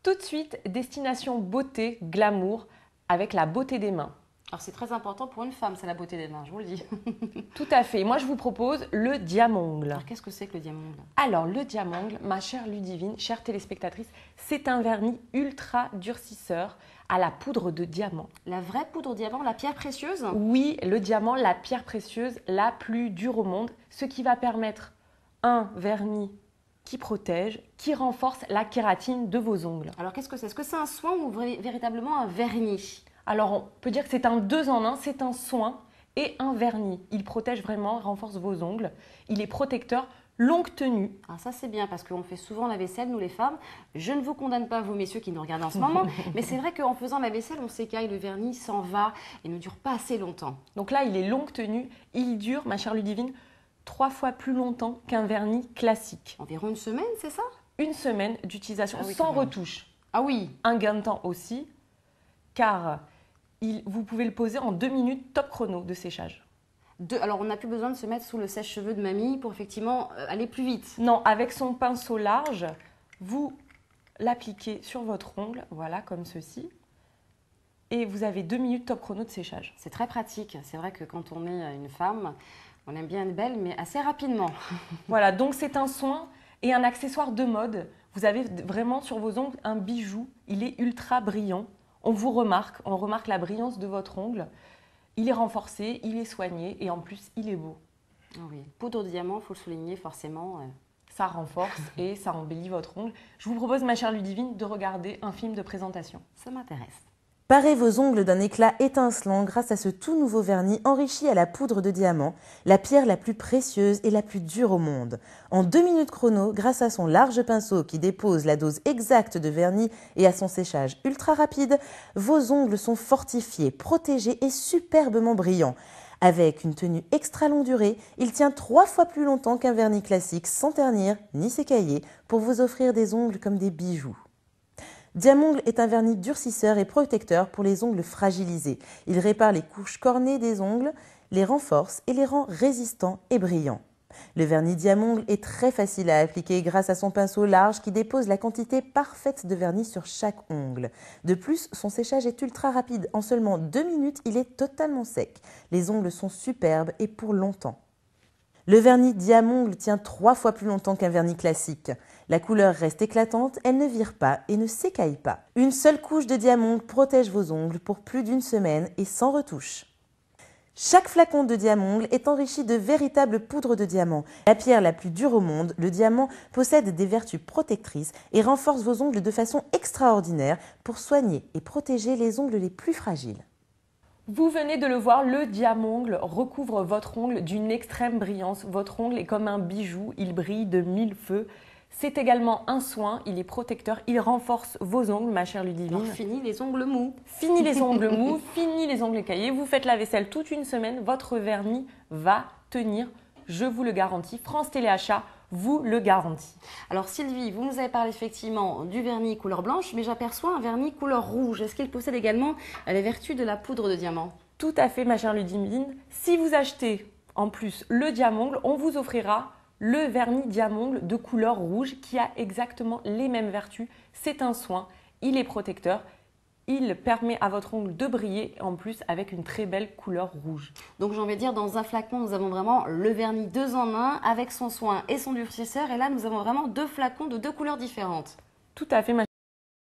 Tout de suite, destination beauté, glamour, avec la beauté des mains. Alors c'est très important pour une femme, c'est la beauté des mains, je vous le dis. Tout à fait. Moi, je vous propose le Diamongle. Alors qu'est-ce que c'est que le diamongle? Alors, le Diamongle, ma chère Ludivine, chère téléspectatrice, c'est un vernis ultra durcisseur à la poudre de diamant. La vraie poudre diamant, la pierre précieuse? Oui, le diamant, la pierre précieuse la plus dure au monde, ce qui va permettre un vernis qui protège, qui renforce la kératine de vos ongles. Alors qu'est-ce que c'est? Est-ce que c'est un soin ou véritablement un vernis? Alors, on peut dire que c'est un 2 en 1, c'est un soin et un vernis. Il protège vraiment, renforce vos ongles. Il est protecteur, longue tenue. Alors ça c'est bien parce qu'on fait souvent la vaisselle, nous les femmes. Je ne vous condamne pas, vous messieurs qui nous regardent en ce moment, mais c'est vrai qu'en faisant la vaisselle, on s'écaille, le vernis s'en va et ne dure pas assez longtemps. Donc là, il est longue tenue. Il dure, ma chère Ludivine, 3 fois plus longtemps qu'un vernis classique. Environ une semaine, c'est ça? Une semaine d'utilisation Ah oui, sans quand même. retouche. Ah oui. Un gain de temps aussi, car vous pouvez le poser en 2 minutes top chrono de séchage. Alors on n'a plus besoin de se mettre sous le sèche-cheveux de mamie pour effectivement aller plus vite. Non, avec son pinceau large, vous l'appliquez sur votre ongle, voilà, comme ceci. Et vous avez 2 minutes top chrono de séchage. C'est très pratique. C'est vrai que quand on est une femme, on aime bien être belle, mais assez rapidement. Voilà, donc c'est un soin et un accessoire de mode. Vous avez vraiment sur vos ongles un bijou. Il est ultra brillant. On remarque la brillance de votre ongle. Il est renforcé, il est soigné et en plus, il est beau. Ah oui. Poudre de diamant, il faut le souligner forcément. Ça renforce et ça embellit votre ongle. Je vous propose, ma chère Ludivine, de regarder un film de présentation. Ça m'intéresse. Parez vos ongles d'un éclat étincelant grâce à ce tout nouveau vernis enrichi à la poudre de diamant, la pierre la plus précieuse et la plus dure au monde. En 2 minutes chrono, grâce à son large pinceau qui dépose la dose exacte de vernis et à son séchage ultra rapide, vos ongles sont fortifiés, protégés et superbement brillants. Avec une tenue extra longue durée, il tient 3 fois plus longtemps qu'un vernis classique sans ternir ni s'écailler pour vous offrir des ongles comme des bijoux. Diamongle est un vernis durcisseur et protecteur pour les ongles fragilisés. Il répare les couches cornées des ongles, les renforce et les rend résistants et brillants. Le vernis Diamongle est très facile à appliquer grâce à son pinceau large qui dépose la quantité parfaite de vernis sur chaque ongle. De plus, son séchage est ultra rapide. En seulement 2 minutes, il est totalement sec. Les ongles sont superbes et pour longtemps. Le vernis Diamongle tient 3 fois plus longtemps qu'un vernis classique. La couleur reste éclatante, elle ne vire pas et ne s'écaille pas. Une seule couche de Diamongle protège vos ongles pour plus d'une semaine et sans retouche. Chaque flacon de Diamongle est enrichi de véritables poudres de diamant. La pierre la plus dure au monde, le diamant possède des vertus protectrices et renforce vos ongles de façon extraordinaire pour soigner et protéger les ongles les plus fragiles. Vous venez de le voir, le Diamongle recouvre votre ongle d'une extrême brillance. Votre ongle est comme un bijou, il brille de 1000 feux. C'est également un soin, il est protecteur, il renforce vos ongles, ma chère Ludivine. Alors fini les ongles mous. Fini les ongles mous, fini les ongles écaillés. Vous faites la vaisselle toute une semaine, votre vernis va tenir, je vous le garantis. France Téléachat vous le garantit. Alors Sylvie, vous nous avez parlé effectivement du vernis couleur blanche, mais j'aperçois un vernis couleur rouge. Est-ce qu'il possède également les vertus de la poudre de diamant? Tout à fait, ma chère Ludivine. Si vous achetez en plus le Diamongle, on vous offrira le vernis Diamongle de couleur rouge qui a exactement les mêmes vertus. C'est un soin, il est protecteur, il permet à votre ongle de briller en plus avec une très belle couleur rouge. Donc j'ai envie de dire, dans un flacon, nous avons vraiment le vernis 2 en 1 avec son soin et son durcisseur. Et là, nous avons vraiment 2 flacons de 2 couleurs différentes. Tout à fait, ma